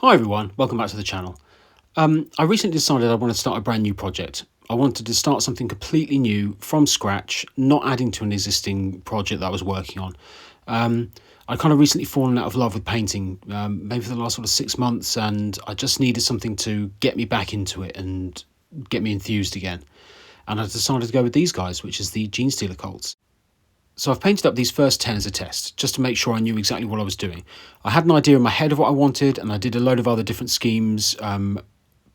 Hi everyone, welcome back to the channel. I recently decided I want to start a brand new project. I wanted to start something completely new from scratch, not adding to an existing project that I was working on. I kind of recently fallen out of love with painting, maybe for the last sort of 6 months, and I just needed something to get me back into it and get me enthused again. And I decided to go with these guys, which is the Genestealer Colts. So I've painted up these first 10 as a test, just to make sure I knew exactly what I was doing. I had an idea in my head of what I wanted, and I did a load of other different schemes,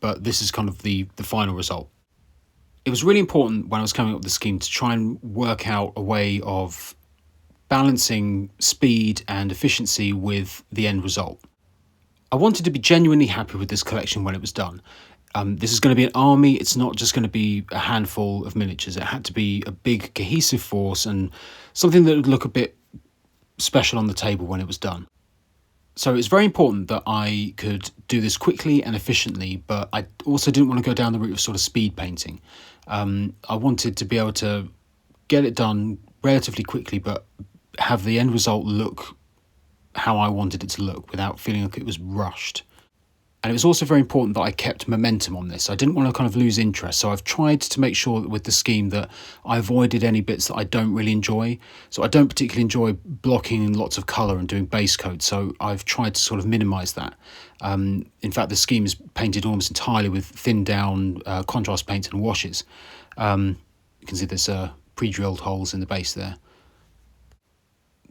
but this is kind of the final result. It was really important when I was coming up with the scheme to try and work out a way of balancing speed and efficiency with the end result. I wanted to be genuinely happy with this collection when it was done. This is going to be an army. It's not just going to be a handful of miniatures. It had to be a big cohesive force and something that would look a bit special on the table when it was done. So it's very important that I could do this quickly and efficiently, but I also didn't want to go down the route of sort of speed painting. I wanted to be able to get it done relatively quickly, but have the end result look how I wanted it to look without feeling like it was rushed. And it was also very important that I kept momentum on this. I didn't want to kind of lose interest. So I've tried to make sure that with the scheme that I avoided any bits that I don't really enjoy. So I don't particularly enjoy blocking lots of colour and doing base coat. So I've tried to sort of minimise that. In fact, the scheme is painted almost entirely with thinned down contrast paints and washes. You can see there's pre-drilled holes in the base there.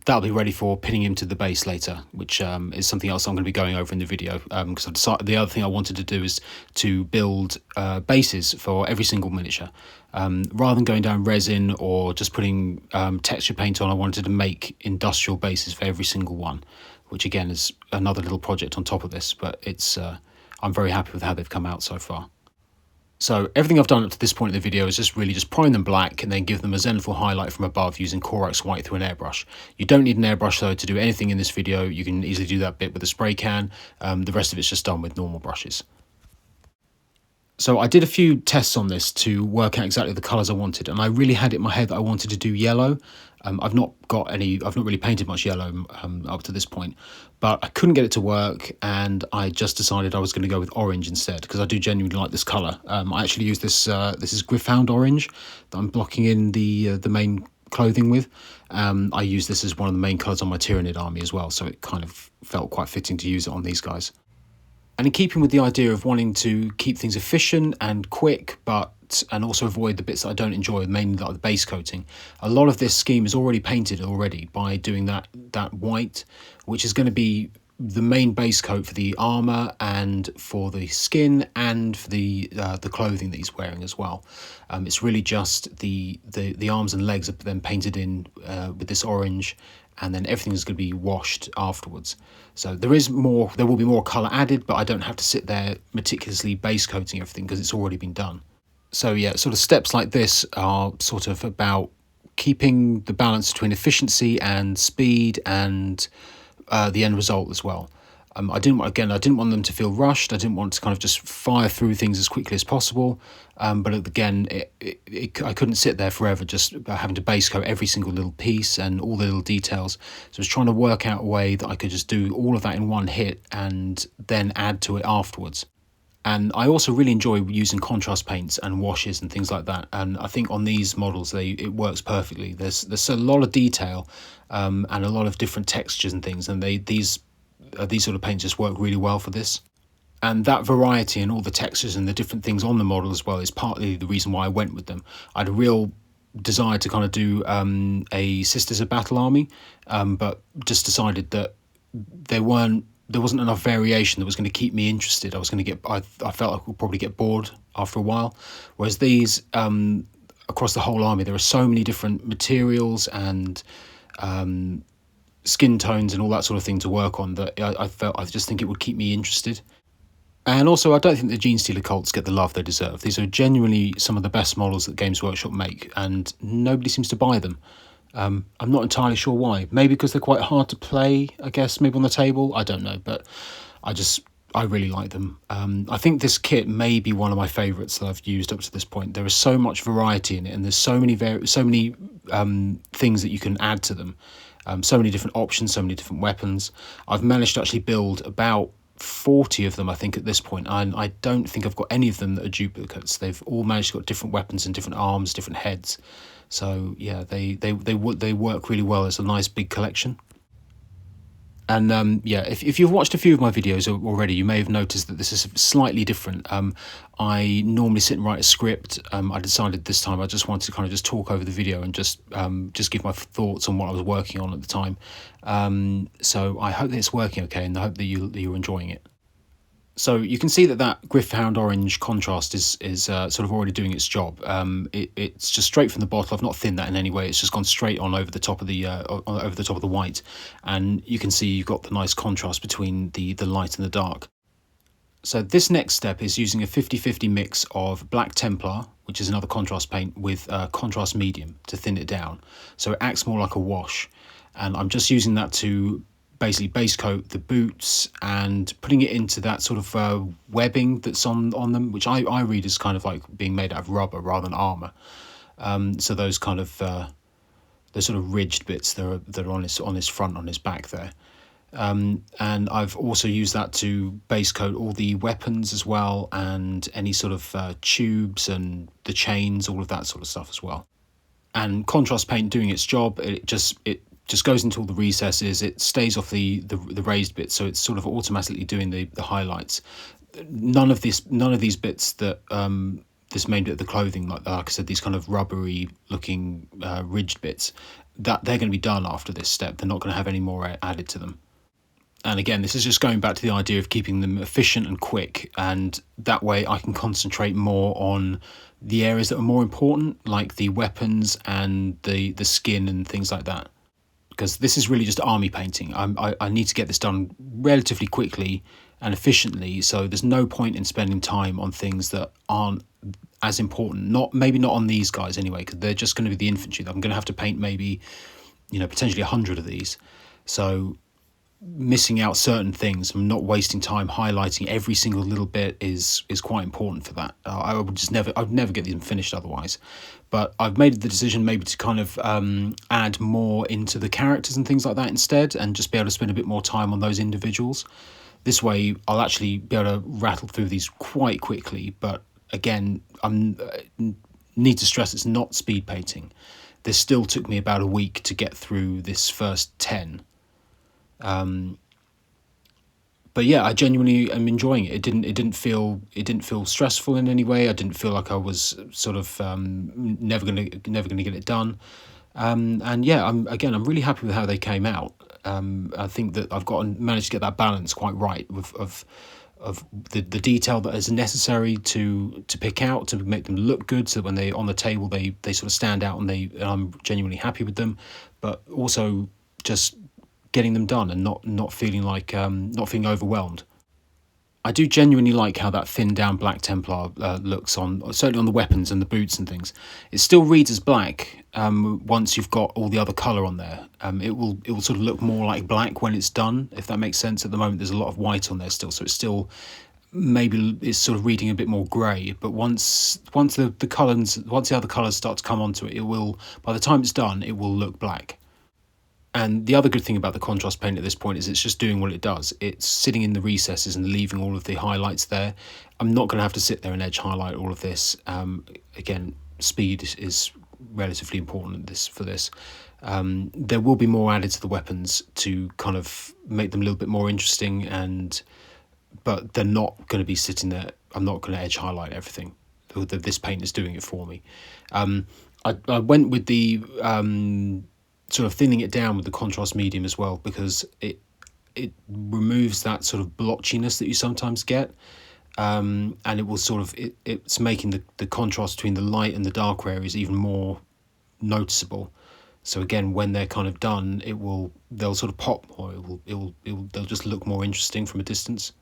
That'll be ready for pinning him to the base later, which is something else I'm going to be going over in the video, because I've decided the other thing I wanted to do is to build bases for every single miniature. Rather than going down resin or just putting texture paint on, I wanted to make industrial bases for every single one, which again is another little project on top of this, but it's I'm very happy with how they've come out so far. So everything I've done up to this point in the video is just really just prime them black and then give them a zenithal highlight from above using Corax white through an airbrush. You don't need an airbrush though to do anything in this video. You can easily do that bit with a spray can. The rest of it's just done with normal brushes. So I did a few tests on this to work out exactly the colours I wanted, and I really had it in my head that I wanted to do yellow. I've not really painted much yellow up to this point, but I couldn't get it to work, and I just decided I was going to go with orange instead, because I do genuinely like this colour. I actually use this, this is Gryph-hound orange that I'm blocking in the main clothing with. I use this as one of the main colours on my Tyranid army as well, so it kind of felt quite fitting to use it on these guys. And in keeping with the idea of wanting to keep things efficient and quick, and also avoid the bits that I don't enjoy, mainly like the base coating, a lot of this scheme is already painted already by doing that white, which is going to be the main base coat for the armor and for the skin and for the clothing that he's wearing as well. It's really just the arms and legs are then painted in with this orange, and then everything is going to be washed afterwards. So there will be more colour added, but I don't have to sit there meticulously base coating everything because it's already been done. So yeah, sort of steps like this are sort of about keeping the balance between efficiency and speed and the end result as well. I didn't want them to feel rushed. I didn't want to kind of just fire through things as quickly as possible. But again, I couldn't sit there forever just having to base coat every single little piece and all the little details. So I was trying to work out a way that I could just do all of that in one hit and then add to it afterwards. And I also really enjoy using contrast paints and washes and things like that. And I think on these models, it works perfectly. There's a lot of detail and a lot of different textures and things. And these sort of paints just work really well for this. And that variety and all the textures and the different things on the model as well is partly the reason why I went with them. I had a real desire to kind of do a Sisters of Battle army, but just decided that there wasn't enough variation that was going to keep me interested. I felt I would probably get bored after a while. Whereas these, across the whole army, there are so many different materials and skin tones and all that sort of thing to work on that I just think it would keep me interested. And also, I don't think the Genestealer Colts get the love they deserve. These are genuinely some of the best models that Games Workshop make, and nobody seems to buy them. I'm not entirely sure why. Maybe because they're quite hard to play, I guess, maybe on the table. I don't know, but I really like them. I think this kit may be one of my favourites that I've used up to this point. There is so much variety in it, and there's so many things that you can add to them. So many different options, so many different weapons. I've managed to actually build about 40 of them, I think, at this point. I don't think I've got any of them that are duplicates. They've all managed to got different weapons and different arms, different heads. So yeah, they work really well as a nice big collection. And yeah, if you've watched a few of my videos already, you may have noticed that this is slightly different. I normally sit and write a script. I decided this time I just wanted to kind of just talk over the video and just give my thoughts on what I was working on at the time. So I hope that it's working okay, and I hope that you're enjoying it. So you can see that Gryph-hound orange contrast is sort of already doing its job. It's just straight from the bottle. I've not thinned that in any way. It's just gone straight on over the top of the white, and you can see you've got the nice contrast between the light and the dark. So this next step is using a 50-50 mix of Black Templar, which is another contrast paint, with contrast medium to thin it down, so it acts more like a wash. And I'm just using that to basically base coat the boots and putting it into that sort of webbing that's on them, which I read as kind of like being made out of rubber rather than armour. So those kind of those sort of ridged bits that are on his front, on his back there. And I've also used that to base coat all the weapons as well, and any sort of tubes and the chains, all of that sort of stuff as well. And contrast paint doing its job, it just goes into all the recesses. It stays off the raised bits, so it's sort of automatically doing the highlights. None of these bits that this main bit of the clothing, like I said, these kind of rubbery looking ridged bits, that they're going to be done after this step. They're not going to have any more added to them. And again, this is just going back to the idea of keeping them efficient and quick, and that way I can concentrate more on the areas that are more important, like the weapons and the skin and things like that. Because this is really just army painting. I need to get this done relatively quickly and efficiently, so there's no point in spending time on things that aren't as important. Maybe not on these guys anyway, because they're just going to be the infantry. I'm going to have to paint maybe, potentially 100 of these. So missing out certain things and not wasting time highlighting every single little bit is quite important for that. I'd never get them finished otherwise. But I've made the decision maybe to kind of add more into the characters and things like that instead, and just be able to spend a bit more time on those individuals. This way I'll actually be able to rattle through these quite quickly. But again, need to stress it's not speed painting. This still took me about a week to get through this first 10. But yeah, I genuinely am enjoying it. It didn't feel stressful in any way. I didn't feel like I was sort of never gonna get it done. And yeah, I'm really happy with how they came out. I think that I've managed to get that balance quite right of the detail that is necessary to pick out to make them look good, so that when they're on the table they sort of stand out, and I'm genuinely happy with them. But also just getting them done and not feeling overwhelmed. I do genuinely like how that thinned down Black Templar looks certainly on the weapons and the boots and things. It still reads as black once you've got all the other colour on there. It will sort of look more like black when it's done, if that makes sense. At the moment there's a lot of white on there still, so it's still maybe it's sort of reading a bit more grey. But once the other colours start to come onto it, by the time it's done, it will look black. And the other good thing about the contrast paint at this point is it's just doing what it does. It's sitting in the recesses and leaving all of the highlights there. I'm not going to have to sit there and edge highlight all of this. Again, speed is relatively important for this. There will be more added to the weapons to kind of make them a little bit more interesting, but they're not going to be sitting there. I'm not going to edge highlight everything. This paint is doing it for me. I went with the sort of thinning it down with the contrast medium as well, because it removes that sort of blotchiness that you sometimes get, and it will sort of it's making the contrast between the light and the darker areas even more noticeable. So again, when they're kind of done, they'll sort of pop, or they'll just look more interesting from a distance.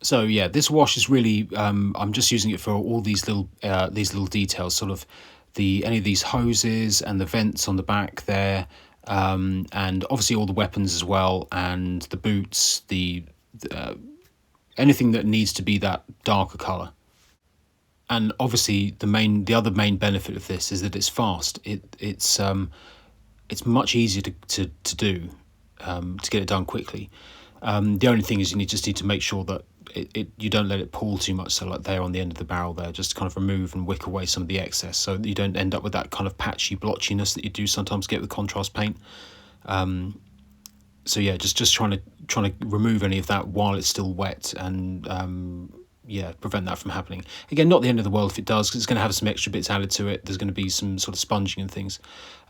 So yeah, this wash is really I'm just using it for all these little details, sort of any of these hoses and the vents on the back there, and obviously all the weapons as well, and the boots, anything that needs to be that darker colour. And obviously the other main benefit of this is that it's fast. It's much easier to do, to get it done quickly. The only thing is just need to make sure that you don't let it pool too much, so like there on the end of the barrel there, just to kind of remove and wick away some of the excess, so that you don't end up with that kind of patchy blotchiness that you do sometimes get with contrast paint. So yeah, just trying to remove any of that while it's still wet, and yeah, prevent that from happening. Again, not the end of the world if it does, because it's going to have some extra bits added to it. There's going to be some sort of sponging and things.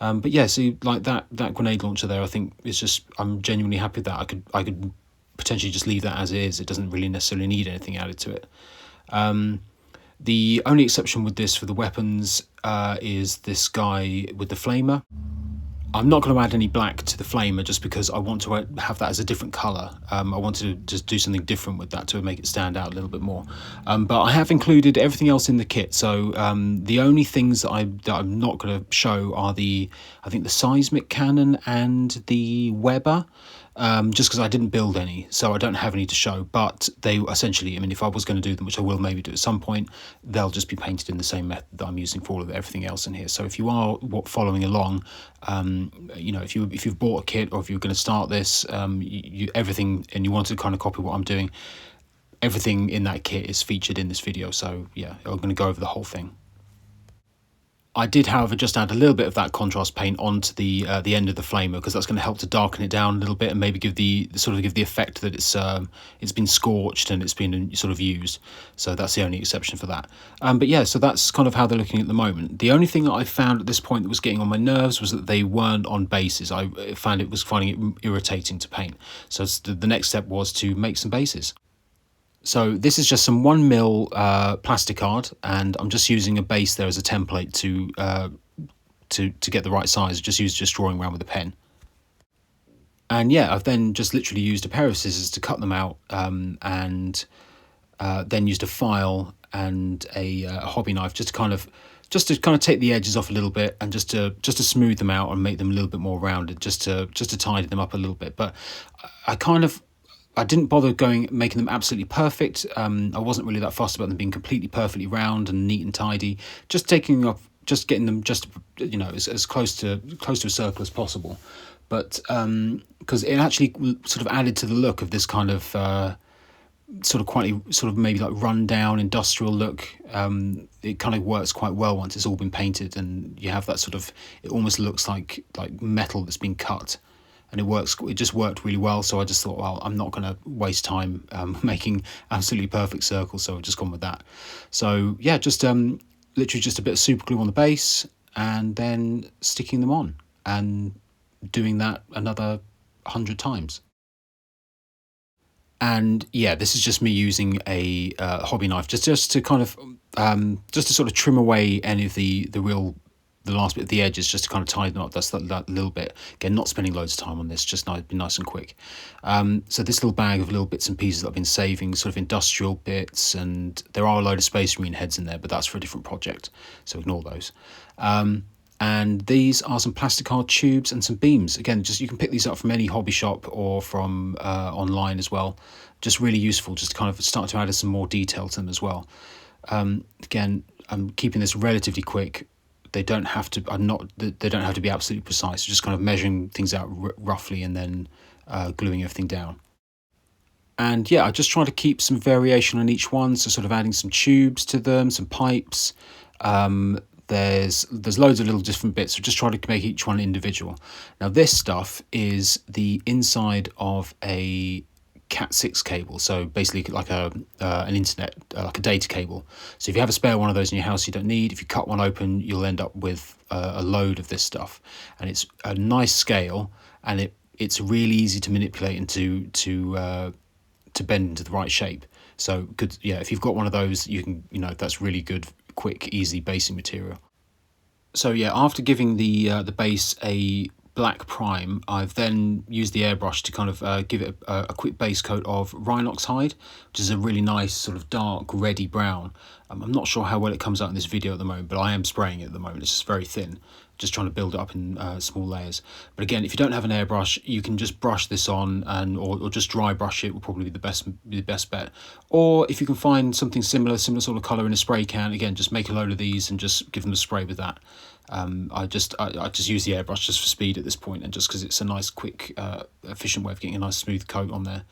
But yeah, see, like that grenade launcher there, I think is just, I'm genuinely happy with that. I could potentially just leave that as it is. It doesn't really necessarily need anything added to it. The only exception with this for the weapons is this guy with the flamer. I'm not going to add any black to the flamer just because I want to have that as a different colour. I want to just do something different with that to make it stand out a little bit more. But I have included everything else in the kit. So the only things that I'm not going to show are I think the seismic cannon and the Weber. Just because I didn't build any, so I don't have any to show, but they essentially, I mean, if I was going to do them, which I will maybe do at some point, they'll just be painted in the same method that I'm using for all of everything else in here. So if you are following along, you know, if you've bought a kit, or if you're going to start this, everything, and you want to kind of copy what I'm doing, everything in that kit is featured in this video. So yeah, I'm going to go over the whole thing. I did, however, just add a little bit of that contrast paint onto the end of the flamer, because that's going to help to darken it down a little bit and maybe give the effect that it's been scorched and it's been sort of used. So that's the only exception for that. But yeah, so that's kind of how they're looking at the moment. The only thing that I found at this point that was getting on my nerves was that they weren't on bases. I found finding it irritating to paint. So the next step was to make some bases. So this is just some 1mm plastic card, and I'm just using a base there as a template to get the right size. Just drawing around with a pen. And yeah, I've then just literally used a pair of scissors to cut them out, and then used a file and a hobby knife just to kind of take the edges off a little bit, and just to smooth them out and make them a little bit more rounded, just to tidy them up a little bit. But I didn't bother making them absolutely perfect. I wasn't really that fussed about them being completely perfectly round and neat and tidy. Just getting them you know, as close to a circle as possible. But because it actually sort of added to the look of this kind of maybe like run down industrial look. It kind of works quite well once it's all been painted, and you have that sort of, it almost looks like metal that's been cut. And it just worked really well. So I just thought, well, I'm not going to waste time making absolutely perfect circles, so I've just gone with that. So yeah, just literally just a bit of super glue on the base, and then sticking them on, and doing that another 100 times. And yeah, this is just me using a hobby knife, just to kind of just to sort of trim away any of the last bit of the edges, just to kind of tighten up that little bit. Again, not spending loads of time on this, just be nice and quick. So this little bag of little bits and pieces that I've been saving, sort of industrial bits, and there are a load of Space Marine heads in there, but that's for a different project, so ignore those. And these are some plastic card tubes and some beams. Again, you can pick these up from any hobby shop or from online as well. Just really useful, just to kind of start to add some more detail to them as well. Again, I'm keeping this relatively quick. They don't have to be absolutely precise. Just kind of measuring things out roughly, and then gluing everything down. And yeah, I just try to keep some variation on each one, so sort of adding some tubes to them, some pipes. There's loads of little different bits, so just try to make each one individual. Now this stuff is the inside of a Cat6 cable, so basically like an internet, like a data cable. So if you have a spare one of those in your house you don't need, if you cut one open, you'll end up with a load of this stuff. And it's a nice scale, and it's really easy to manipulate and to bend into the right shape. So good, yeah, if you've got one of those, you can, you know, that's really good, quick, easy basing material. So yeah, after giving the base a black prime, I've then used the airbrush to kind of give it a quick base coat of Rhinox hide, which is a really nice sort of dark reddy brown. I'm not sure how well it comes out in this video at the moment, but I am spraying it at the moment. It's just very thin, just trying to build it up in small layers. But again, if you don't have an airbrush, you can just brush this on, or just dry brush it will probably be the best bet. Or if you can find something similar sort of colour in a spray can, again, just make a load of these and just give them a spray with that. I just use the airbrush just for speed at this point, and just because it's a nice, quick, efficient way of getting a nice smooth coat on there.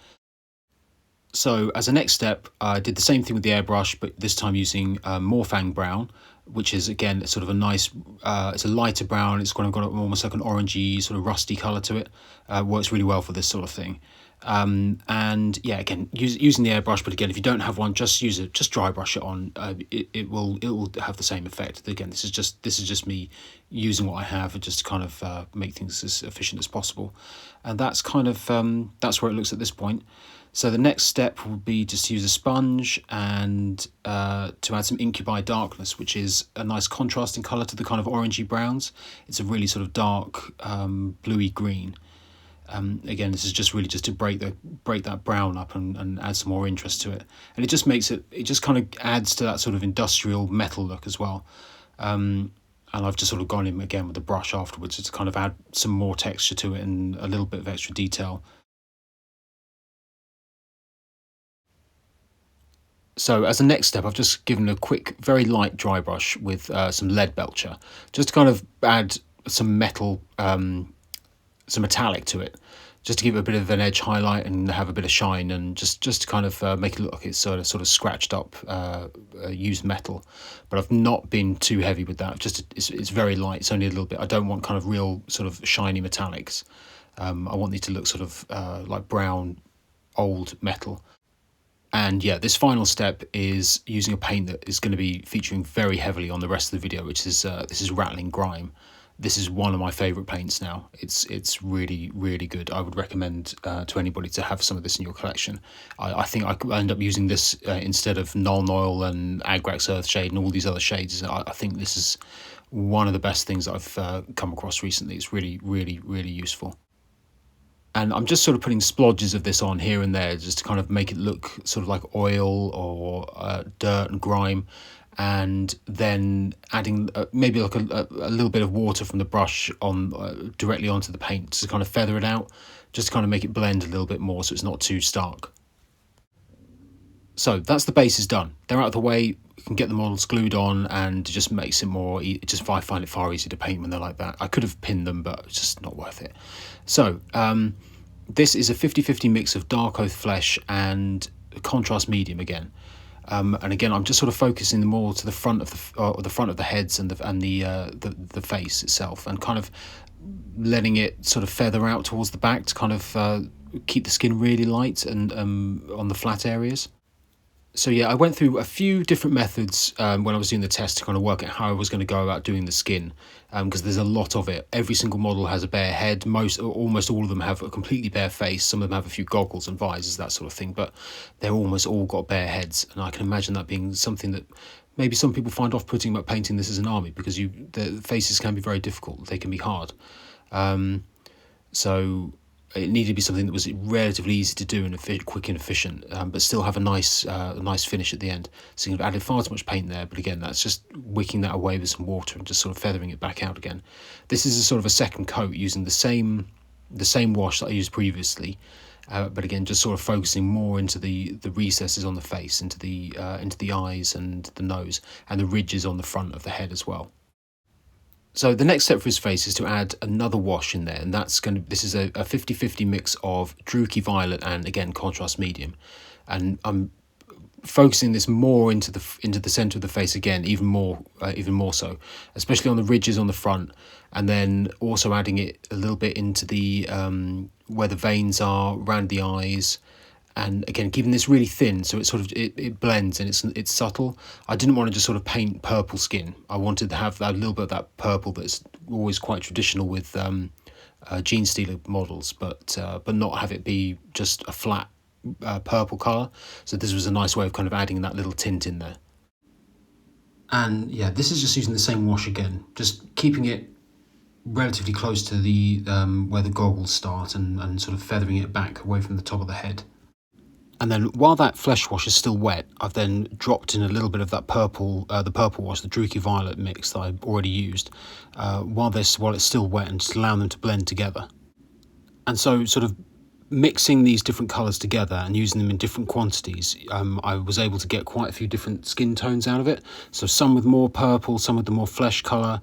So as a next step, I did the same thing with the airbrush, but this time using Morphang brown, which is again sort of a nice, it's a lighter brown. It's kind of got almost like an orangey, sort of rusty color to it. Works really well for this sort of thing. And yeah, again, using the airbrush, but again, if you don't have one, just use it, just dry brush it on. It will have the same effect. Again, this is just me using what I have just to kind of make things as efficient as possible. And that's kind of that's where it looks at this point. So the next step would be just to use a sponge and to add some Incubi Darkness, which is a nice contrasting colour to the kind of orangey browns. It's a really sort of dark bluey green. Again, this is just really just to break that brown up and add some more interest to it. And it just makes it just kind of adds to that sort of industrial metal look as well. And I've just sort of gone in again with the brush afterwards to kind of add some more texture to it and a little bit of extra detail. So as a next step, I've just given a quick, very light dry brush with some lead belcher, just to kind of add some metal, some metallic to it, just to give it a bit of an edge highlight and have a bit of shine, and just to kind of make it look like it's sort of scratched up used metal. But I've not been too heavy with that. Just it's very light. It's only a little bit. I don't want kind of real sort of shiny metallics. I want these to look sort of like brown old metal. And yeah, this final step is using a paint that is going to be featuring very heavily on the rest of the video, which is this is Rattling Grime. This is one of my favourite paints now. It's really, really good. I would recommend to anybody to have some of this in your collection. I think I could end up using this instead of Null Noil and Agrax Earthshade and all these other shades. I think this is one of the best things that I've come across recently. It's really, really, really useful. And I'm just sort of putting splodges of this on here and there just to kind of make it look sort of like oil or dirt and grime, and then adding maybe like a little bit of water from the brush on directly onto the paint to kind of feather it out, just to kind of make it blend a little bit more so it's not too stark. So that's the bases done. They're out of the way. We can get the models glued on, and it just makes it more. I find it far easier to paint when they're like that. I could have pinned them, but it's just not worth it. So this is a 50-50 mix of dark oath flesh and contrast medium again. And again, I'm just sort of focusing more to the front of the heads and the face itself, and kind of letting it sort of feather out towards the back to kind of keep the skin really light and on the flat areas. So yeah, I went through a few different methods when I was doing the test to kind of work out how I was going to go about doing the skin, because there's a lot of it. Every single model has a bare head. Almost all of them have a completely bare face. Some of them have a few goggles and visors, that sort of thing, but they're almost all got bare heads. And I can imagine that being something that maybe some people find off-putting about painting this as an army, because the faces can be very difficult. They can be hard. So it needed to be something that was relatively easy to do and quick and efficient, but still have a nice finish at the end. So you've added far too much paint there, but again, that's just wicking that away with some water and just sort of feathering it back out again. This is a sort of a second coat using the same wash that I used previously, but again, just sort of focusing more into the recesses on the face, into the eyes and the nose, and the ridges on the front of the head as well. So the next step for his face is to add another wash in there, and this is a 50-50 mix of Druchii Violet and again contrast medium, and I'm focusing this more into the center of the face again, even more so, especially on the ridges on the front, and then also adding it a little bit into the where the veins are around the eyes. And again, keeping this really thin so it blends and it's subtle. I didn't want to just sort of paint purple skin. I wanted to have that little bit of that purple that's always quite traditional with Genestealer models, but not have it be just a flat purple colour. So this was a nice way of kind of adding that little tint in there. And yeah, this is just using the same wash again, just keeping it relatively close to the where the goggles start, and sort of feathering it back away from the top of the head. And then while that flesh wash is still wet, I've then dropped in a little bit of that purple, the purple wash, the Druchii Violet mix that I've already used, while it's still wet, and just allowing them to blend together. And so sort of mixing these different colours together and using them in different quantities, I was able to get quite a few different skin tones out of it. So some with more purple, some with the more flesh colour,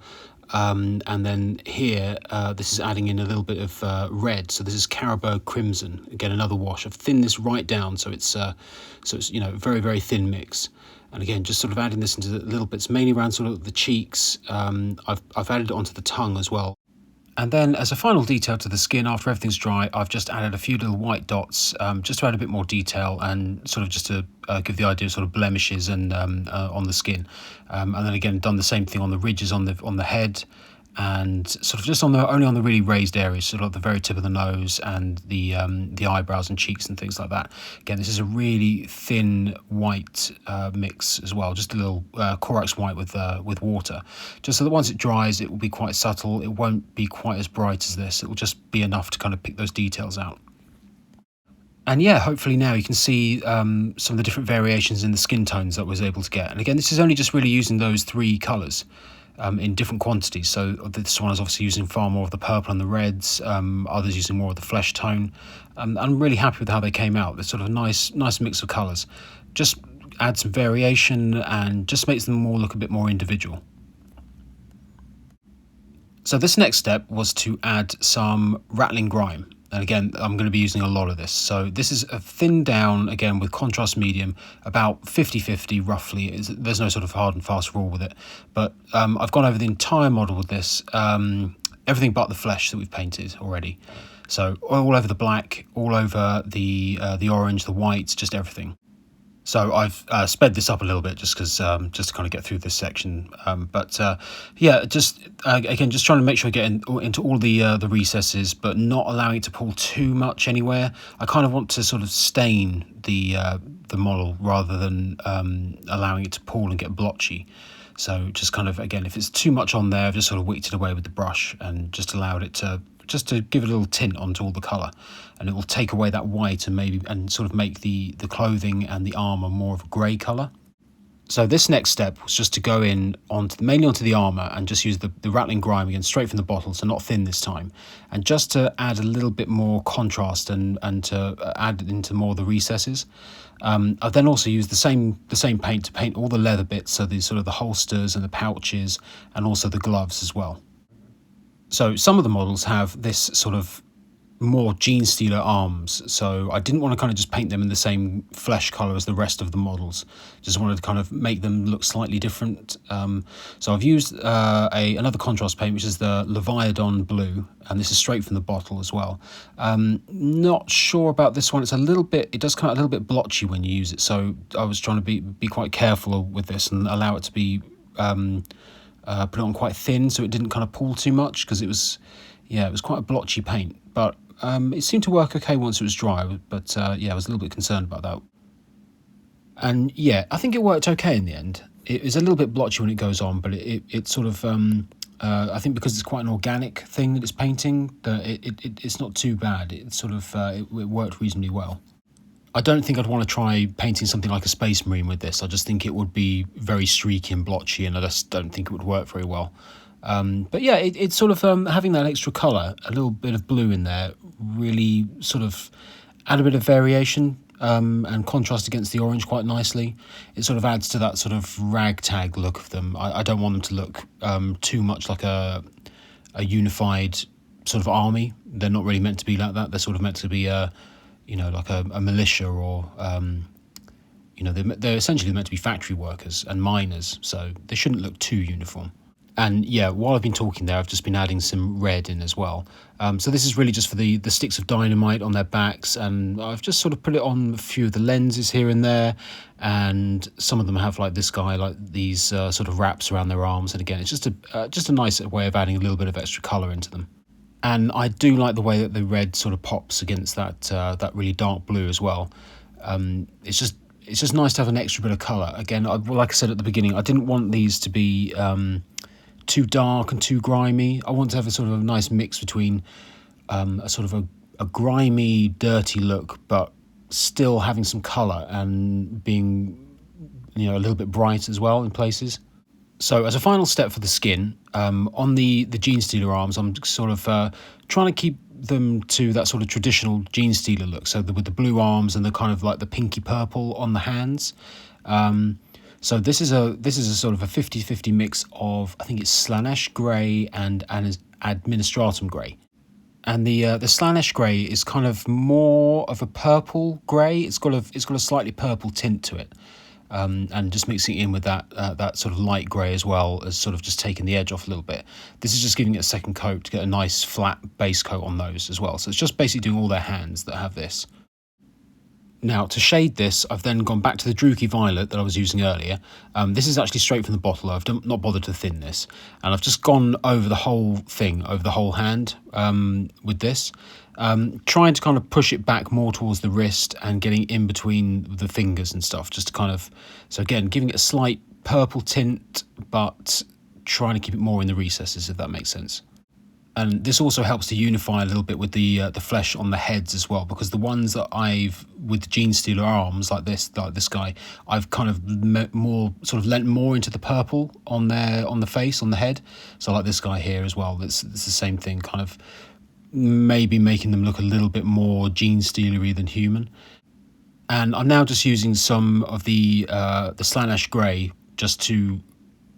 and then here, this is adding in a little bit of red. So this is Caribou Crimson. Again, another wash. I've thinned this right down, so it's very, very thin mix. And again, just sort of adding this into the little bits, mainly around sort of the cheeks. I've added it onto the tongue as well. And then as a final detail to the skin, after everything's dry, I've just added a few little white dots, just to add a bit more detail and sort of just to give the idea of sort of blemishes and on the skin. And then again, done the same thing on the ridges on the head, and sort of just only on the really raised areas, sort of at the very tip of the nose and the eyebrows and cheeks and things like that. Again, this is a really thin white mix as well, just a little Corax white with water, just so that once it dries, it will be quite subtle. It won't be quite as bright as this. It will just be enough to kind of pick those details out. And yeah, hopefully now you can see some of the different variations in the skin tones that I was able to get. And again, this is only just really using those 3 colours. In different quantities. So this one is obviously using far more of the purple and the reds, others using more of the flesh tone. I'm really happy with how they came out. They're sort of a nice mix of colours. Just add some variation and just makes them all look a bit more individual. So this next step was to add some rattling grime. And again, I'm going to be using a lot of this. So this is a thinned down, again, with contrast medium, about 50-50 roughly. There's no sort of hard and fast rule with it. But I've gone over the entire model with this, everything but the flesh that we've painted already. So all over the black, all over the orange, the whites, just everything. So I've sped this up a little bit just because just to kind of get through this section. Yeah, just again, just trying to make sure I get into all the recesses, but not allowing it to pull too much anywhere. I kind of want to sort of stain the model rather than allowing it to pull and get blotchy. So just kind of, again, if it's too much on there, I've just sort of wicked it away with the brush and just allowed it to give it a little tint onto all the colour, and it will take away that white and sort of make the clothing and the armour more of a grey colour. So this next step was just to go in mainly onto the armour and just use the rattling grime again, straight from the bottle, so not thin this time, and just to add a little bit more contrast and to add into more of the recesses. I've then also used the same paint to paint all the leather bits, so the sort of the holsters and the pouches and also the gloves as well. So some of the models have this sort of more Genestealer arms, so I didn't want to kind of just paint them in the same flesh colour as the rest of the models. Just wanted to kind of make them look slightly different. So I've used another contrast paint, which is the Leviathan Blue, and this is straight from the bottle as well. Not sure about this one. It does come out a little bit blotchy when you use it, so I was trying to be quite careful with this and allow it to be put it on quite thin, so it didn't kind of pull too much, because it was quite a blotchy paint. But it seemed to work okay once it was dry, but yeah, I was a little bit concerned about that. And yeah, I think it worked okay in the end. It is a little bit blotchy when it goes on, but it sort of I think because it's quite an organic thing that it's painting, that it's not too bad. It sort of it worked reasonably well. I don't think I'd want to try painting something like a Space Marine with this. I just think it would be very streaky and blotchy, and I just don't think it would work very well. But yeah, it's sort of having that extra colour, a little bit of blue in there, really sort of add a bit of variation and contrast against the orange quite nicely. It sort of adds to that sort of ragtag look of them. I don't want them to look too much like a unified sort of army. They're not really meant to be like that. They're sort of meant to be like a militia, or they're essentially meant to be factory workers and miners, so they shouldn't look too uniform. And yeah, while I've been talking there, I've just been adding some red in as well. So this is really just for the sticks of dynamite on their backs, and I've just sort of put it on a few of the lenses here and there, and some of them have like this guy, like these sort of wraps around their arms, and again, it's just a nice way of adding a little bit of extra colour into them. And I do like the way that the red sort of pops against that really dark blue as well. It's just nice to have an extra bit of colour. Again, like I said at the beginning, I didn't want these to be too dark and too grimy. I want to have a sort of a nice mix between a sort of a grimy, dirty look, but still having some colour and being a little bit bright as well in places. So as a final step for the skin, on the Genestealer arms, I'm sort of trying to keep them to that sort of traditional Genestealer look. So with the blue arms and the kind of like the pinky purple on the hands. So this is a sort of a 50-50 mix of, I think it's Slanesh grey and Administratum grey. And the Slanesh grey is kind of more of a purple grey. It's got a slightly purple tint to it, and just mixing it in with that sort of light grey as well as sort of just taking the edge off a little bit. This is just giving it a second coat to get a nice flat base coat on those as well. So it's just basically doing all their hands that have this. Now, to shade this, I've then gone back to the Druchii Violet that I was using earlier. This is actually straight from the bottle. I've not bothered to thin this. And I've just gone over the whole thing, over the whole hand with this. Trying to kind of push it back more towards the wrist and getting in between the fingers and stuff. Just to kind of... So again, giving it a slight purple tint, but trying to keep it more in the recesses, if that makes sense. And this also helps to unify a little bit with the flesh on the heads as well, because the ones that I've, with the Genestealer arms like this guy, I've kind of lent more into the purple on the face, on the head. So like this guy here as well, it's the same thing, kind of maybe making them look a little bit more Genestealer-y than human. And I'm now just using some of the Slanesh grey just to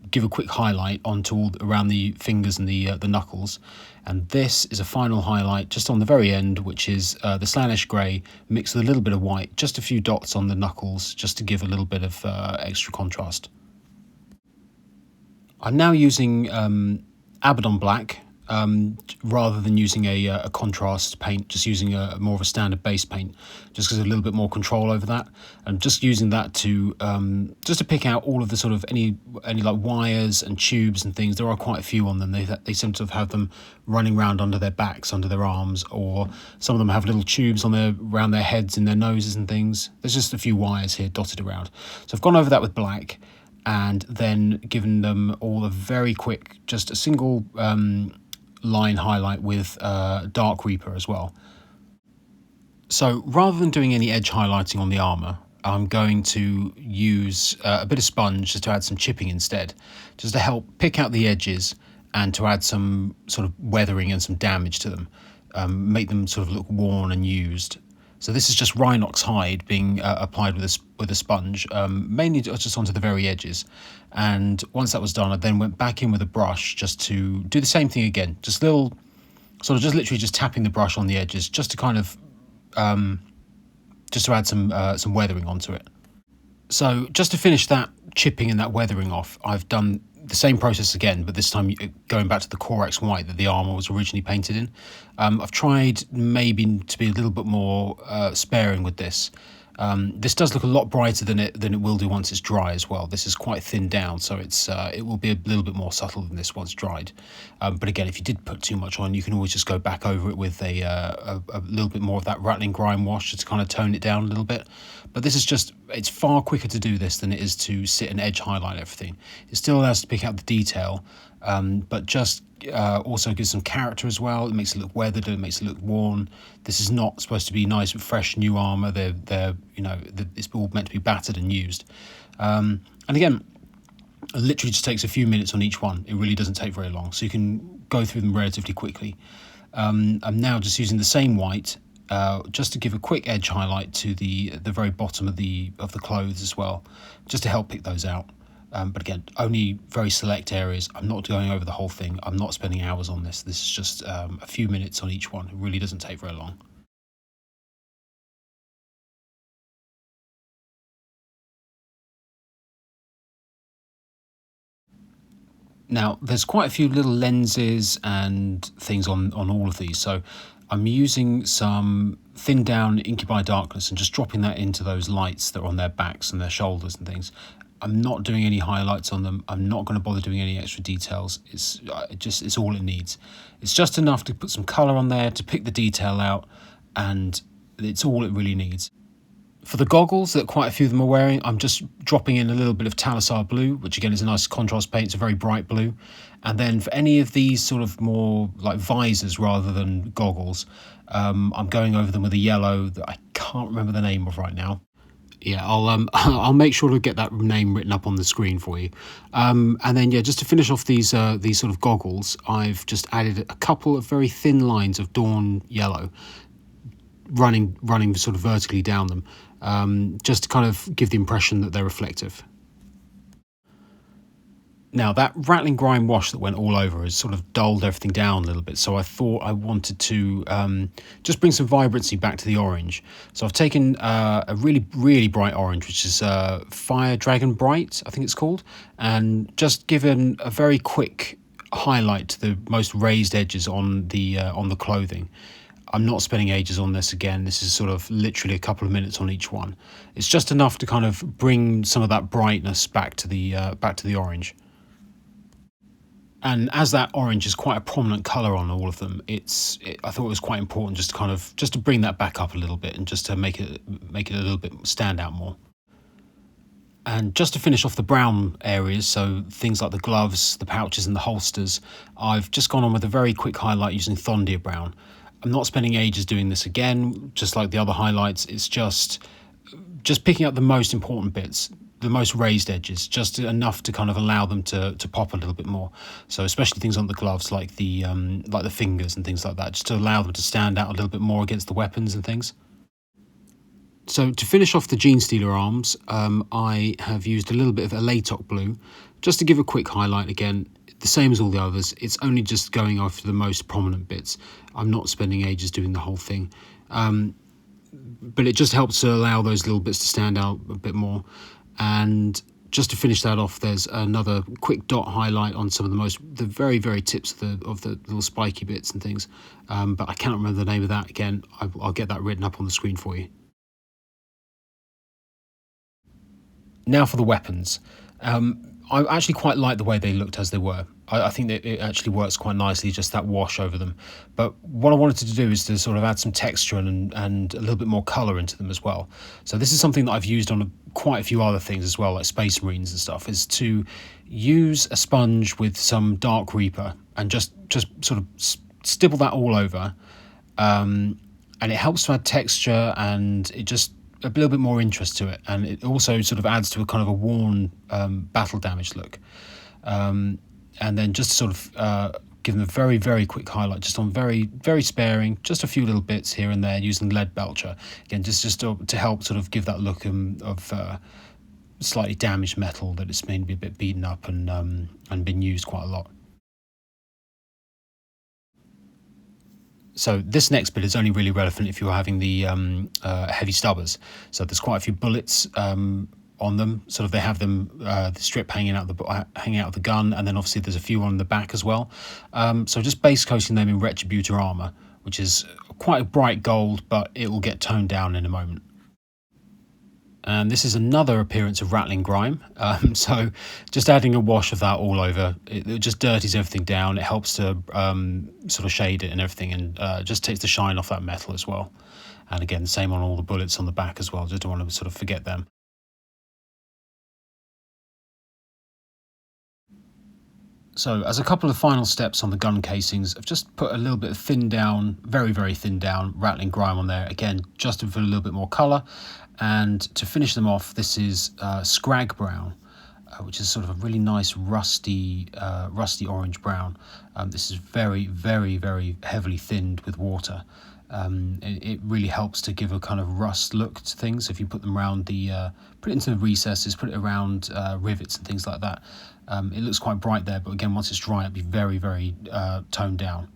give a quick highlight onto all around the fingers and the knuckles. And this is a final highlight just on the very end, which is the Slanesh grey mixed with a little bit of white, just a few dots on the knuckles, just to give a little bit of extra contrast. I'm now using Abaddon Black, rather than using a contrast paint, just using more of a standard base paint, just because a little bit more control over that, and just using that to just to pick out all of the sort of any like wires and tubes and things. There are quite a few on them. They seem to have them running around under their backs, under their arms, or some of them have little tubes around their heads and their noses and things. There's just a few wires here dotted around. So I've gone over that with black, and then given them all a very quick, just a single line highlight with Dark Reaper as well. So rather than doing any edge highlighting on the armour, I'm going to use a bit of sponge just to add some chipping instead, just to help pick out the edges and to add some sort of weathering and some damage to them, make them sort of look worn and used. So this is just Rhinox hide being applied with a sponge, mainly just onto the very edges. And once that was done, I then went back in with a brush just to do the same thing again. Just literally just tapping the brush on the edges, just to kind of, just to add some weathering onto it. So just to finish that chipping and that weathering off, I've done the same process again, but this time going back to the Corax white that the armour was originally painted in. I've tried maybe to be a little bit more sparing with this. This does look a lot brighter than it will do once it's dry as well. This is quite thinned down, so it will be a little bit more subtle than this once dried. But again, if you did put too much on, you can always just go back over it with a little bit more of that rattling grime wash just to kind of tone it down a little bit. But this is it's far quicker to do this than it is to sit and edge highlight everything. It still allows to pick out the detail, but just also gives some character as well. It makes it look weathered, it makes it look worn. This is not supposed to be nice, fresh, new armour. It's all meant to be battered and used. And again, it literally just takes a few minutes on each one. It really doesn't take very long, so you can go through them relatively quickly. I'm now just using the same white, just to give a quick edge highlight to the very bottom of the clothes as well, just to help pick those out. But again, only very select areas. I'm not going over the whole thing. I'm not spending hours on this. This is just a few minutes on each one. It really doesn't take very long. Now, there's quite a few little lenses and things on all of these. So I'm using some thinned down Incubi Darkness and just dropping that into those lights that are on their backs and their shoulders and things. I'm not doing any highlights on them. I'm not going to bother doing any extra details. It's all it needs. It's just enough to put some colour on there to pick the detail out, and it's all it really needs. For the goggles that quite a few of them are wearing, I'm just dropping in a little bit of Talisar blue, which again is a nice contrast paint. It's a very bright blue. And then for any of these sort of more like visors rather than goggles, I'm going over them with a yellow that I can't remember the name of right now. Yeah, I'll make sure to get that name written up on the screen for you. And then yeah, just to finish off these sort of goggles, I've just added a couple of very thin lines of Dawn yellow, running sort of vertically down them, just to kind of give the impression that they're reflective. Now, that rattling grime wash that went all over has sort of dulled everything down a little bit, so I thought I wanted to just bring some vibrancy back to the orange. So I've taken a really, really bright orange, which is Fire Dragon Bright, I think it's called, and just given a very quick highlight to the most raised edges on the clothing. I'm not spending ages on this again. This is sort of literally a couple of minutes on each one. It's just enough to kind of bring some of that brightness back to the orange. And as that orange is quite a prominent colour on all of them, I thought it was quite important just to bring that back up a little bit and just to make it a little bit stand out more. And just to finish off the brown areas, so things like the gloves, the pouches and the holsters, I've just gone on with a very quick highlight using Thondia Brown. I'm not spending ages doing this again, just like the other highlights. It's just picking up the most important bits, the most raised edges, just enough to kind of allow them to pop a little bit more. So especially things on the gloves, like the fingers and things like that, just to allow them to stand out a little bit more against the weapons and things. So to finish off the Genestealer arms, I have used a little bit of Elatoc blue, just to give a quick highlight again. The same as all the others, it's only just going after the most prominent bits. I'm not spending ages doing the whole thing. But it just helps to allow those little bits to stand out a bit more. And just to finish that off, there's another quick dot highlight on some of the very, very tips of the little spiky bits and things. But I cannot remember the name of that again. I'll get that written up on the screen for you. Now for the weapons. I actually quite like the way they looked as they were. I think that it actually works quite nicely, just that wash over them. But what I wanted to do is to sort of add some texture and a little bit more colour into them as well. So this is something that I've used on quite a few other things as well, like Space Marines and stuff, is to use a sponge with some Dark Reaper and just sort of stipple that all over. And it helps to add texture, and it just a little bit more interest to it, and it also sort of adds to a kind of a worn battle damage look. And then just sort of give them a very, very quick highlight, just on very, very sparing, just a few little bits here and there using lead belcher. Again, just to help sort of give that look of slightly damaged metal that it's maybe a bit beaten up and been used quite a lot. So this next bit is only really relevant if you're having the heavy stubbers. So there's quite a few bullets on them. Sort of they have them the strip hanging out of the gun, and then obviously there's a few on the back as well. So just base coating them in Retributor armor, which is quite a bright gold, but it will get toned down in a moment. And this is another appearance of rattling grime. So just adding a wash of that all over, it just dirties everything down. It helps to sort of shade it and everything, and just takes the shine off that metal as well. And again, same on all the bullets on the back as well. Just don't want to sort of forget them. So as a couple of final steps on the gun casings, I've just put a little bit of thin down, very, very thin down rattling grime on there. Again, just for a little bit more colour. And to finish them off, this is Scrag Brown, which is sort of a really nice rusty orange brown. This is very, very, very heavily thinned with water. It really helps to give a kind of rust look to things. If you put them around put it into the recesses, put it around rivets and things like that. It looks quite bright there, but again, once it's dry, it'll be very, very toned down.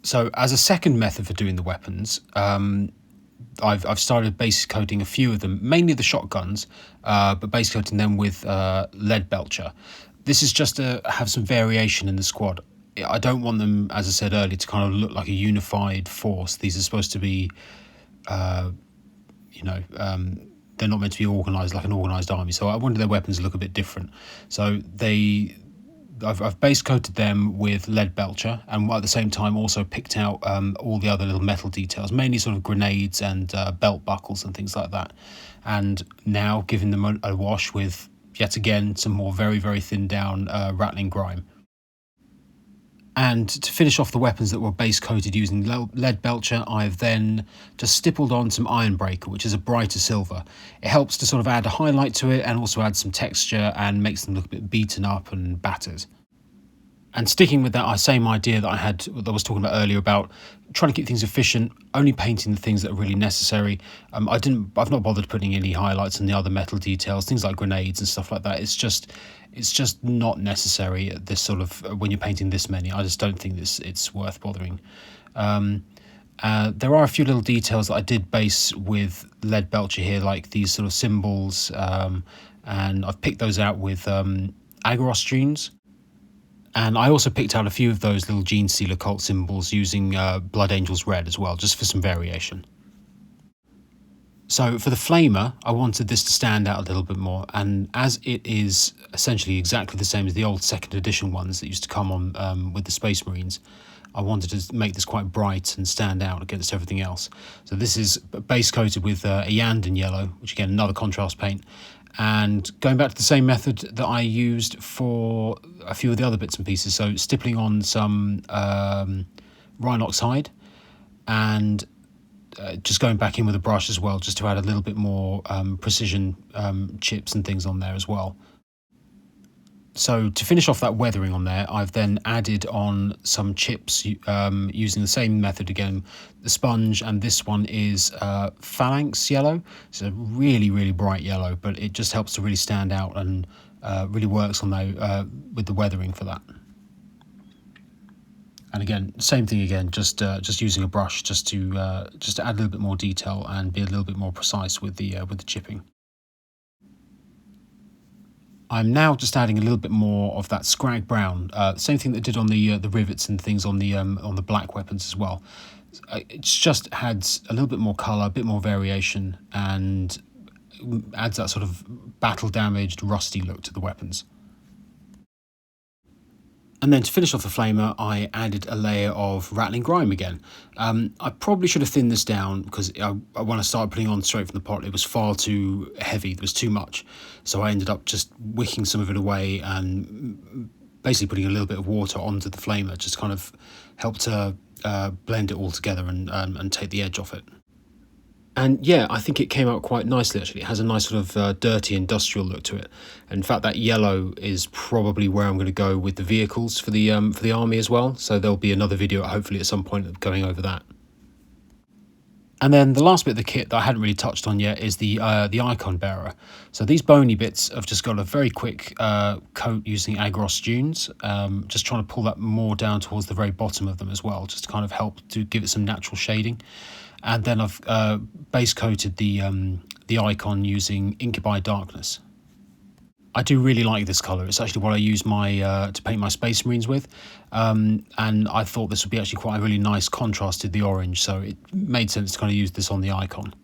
So as a second method for doing the weapons, I've started base coating a few of them, mainly the shotguns, but base coating them with lead belcher. This is just to have some variation in the squad. I don't want them, as I said earlier, to kind of look like a unified force. These are supposed to be, they're not meant to be organised like an organised army. So I wanted their weapons to look a bit different. So I've base coated them with lead belcher, and at the same time also picked out all the other little metal details, mainly sort of grenades and belt buckles and things like that. And now giving them a wash with, yet again, some more very, very thin down rattling grime. And to finish off the weapons that were base coated using lead belcher, I've then just stippled on some iron breaker, which is a brighter silver. It helps to sort of add a highlight to it and also add some texture and makes them look a bit beaten up and battered. And sticking with that same idea that I was talking about earlier about trying to keep things efficient, only painting the things that are really necessary. I've not bothered putting any highlights in the other metal details, things like grenades and stuff like that. It's just not necessary at this sort of, when you're painting this many. I just don't think it's worth bothering. There are a few little details that I did base with lead belcher here, like these sort of symbols, and I've picked those out with Agros dunes. And I also picked out a few of those little Genestealer cult symbols using Blood Angel's Red as well, just for some variation. So for the flamer, I wanted this to stand out a little bit more, and as it is essentially exactly the same as the old 2nd edition ones that used to come on with the Space Marines, I wanted to make this quite bright and stand out against everything else. So this is base coated with a Yanden yellow, which again, another contrast paint. And going back to the same method that I used for a few of the other bits and pieces, so stippling on some Rhinox hide and just going back in with a brush as well, just to add a little bit more precision chips and things on there as well. So to finish off that weathering on there, I've then added on some chips using the same method again, the sponge, and this one is Phalanx yellow. It's a really, really bright yellow, but it just helps to really stand out and really works on with the weathering for that. And again, same thing again, just using a brush just to add a little bit more detail and be a little bit more precise with the chipping. I'm now just adding a little bit more of that scrag brown, same thing that I did on the rivets and things on the black weapons as well. It's just adds a little bit more colour, a bit more variation, and adds that sort of battle damaged, rusty look to the weapons. And then to finish off the flamer, I added a layer of rattling grime again. I probably should have thinned this down because when I started putting on straight from the pot, it was far too heavy. There was too much. So I ended up just wicking some of it away and basically putting a little bit of water onto the flamer, just kind of helped to blend it all together and take the edge off it. And yeah, I think it came out quite nicely actually. It has a nice sort of dirty industrial look to it. And in fact, that yellow is probably where I'm going to go with the vehicles for the army as well. So there'll be another video hopefully at some point going over that. And then the last bit of the kit that I hadn't really touched on yet is the icon bearer. So these bony bits have just got a very quick coat using Agros dunes, just trying to pull that more down towards the very bottom of them as well, just to kind of help to give it some natural shading. And then I've base coated the icon using Incubi Darkness. I do really like this colour. It's actually what I use to paint my Space Marines with, and I thought this would be actually quite a really nice contrast to the orange, so it made sense to kind of use this on the icon.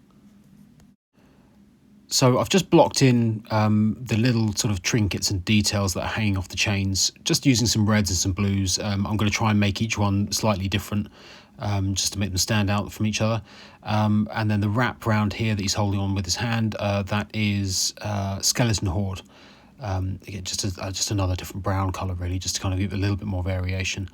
So I've just blocked in the little sort of trinkets and details that are hanging off the chains, just using some reds and some blues. I'm going to try and make each one slightly different, just to make them stand out from each other. And then the wrap round here that he's holding on with his hand, that is Skeleton Horde. Again, just another different brown colour really, just to kind of give it a little bit more variation.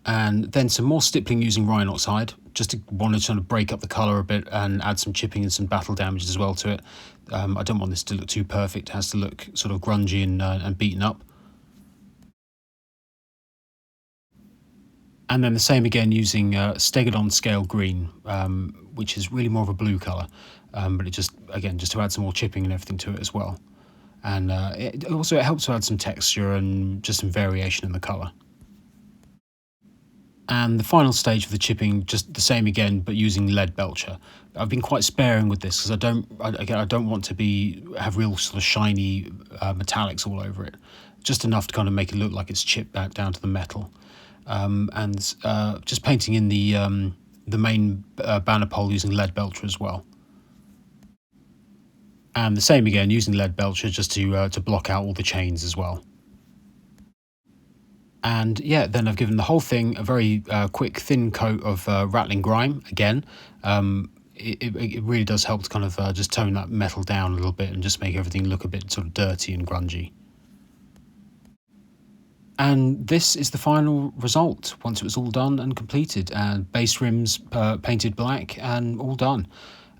And then some more stippling using Rhinox hide, just to want to sort of break up the colour a bit and add some chipping and some battle damage as well to it. I don't want this to look too perfect. It has to look sort of grungy and beaten up. And then the same again using Stegodon Scale Green, which is really more of a blue colour, but it just to add some more chipping and everything to it as well. And it helps to add some texture and just some variation in the colour. And the final stage of the chipping, just the same again, but using lead belcher. I've been quite sparing with this because I don't want to have real sort of shiny metallics all over it. Just enough to kind of make it look like it's chipped back down to the metal. And just painting in the main banner pole using lead belcher as well. And the same again using lead belcher just to block out all the chains as well. And yeah, then I've given the whole thing a very quick thin coat of rattling grime again. It really does help to kind of just tone that metal down a little bit and just make everything look a bit sort of dirty and grungy. And this is the final result once it was all done and completed, and base rims painted black and all done.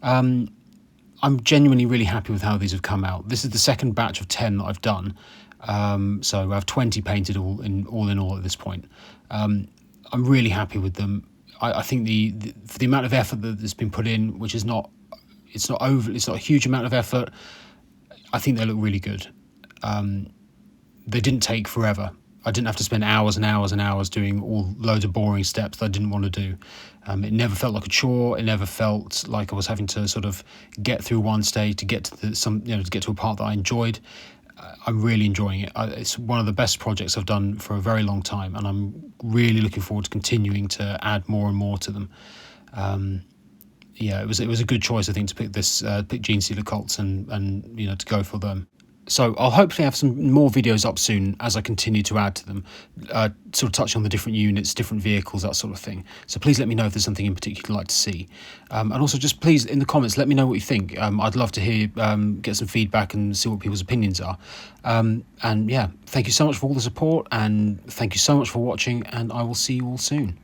I'm genuinely really happy with how these have come out. This is the second batch of 10 that I've done, So I have 20 painted all in all at this point. I'm really happy with them. I think for the amount of effort that's been put in, which is it's not a huge amount of effort. I think they look really good. They didn't take forever. I didn't have to spend hours and hours and hours doing loads of boring steps that I didn't want to do. It never felt like a chore. It never felt like I was having to sort of get through one stage to get to to get to a part that I enjoyed. I'm really enjoying it. It's one of the best projects I've done for a very long time, and I'm really looking forward to continuing to add more and more to them. It was a good choice, I think, to pick Genestealer cults and to go for them. So I'll hopefully have some more videos up soon as I continue to add to them, sort of touch on the different units, different vehicles, that sort of thing. So please let me know if there's something in particular you'd like to see. And also just please, in the comments, let me know what you think. I'd love to hear, get some feedback and see what people's opinions are. And yeah, thank you so much for all the support, and thank you so much for watching, and I will see you all soon.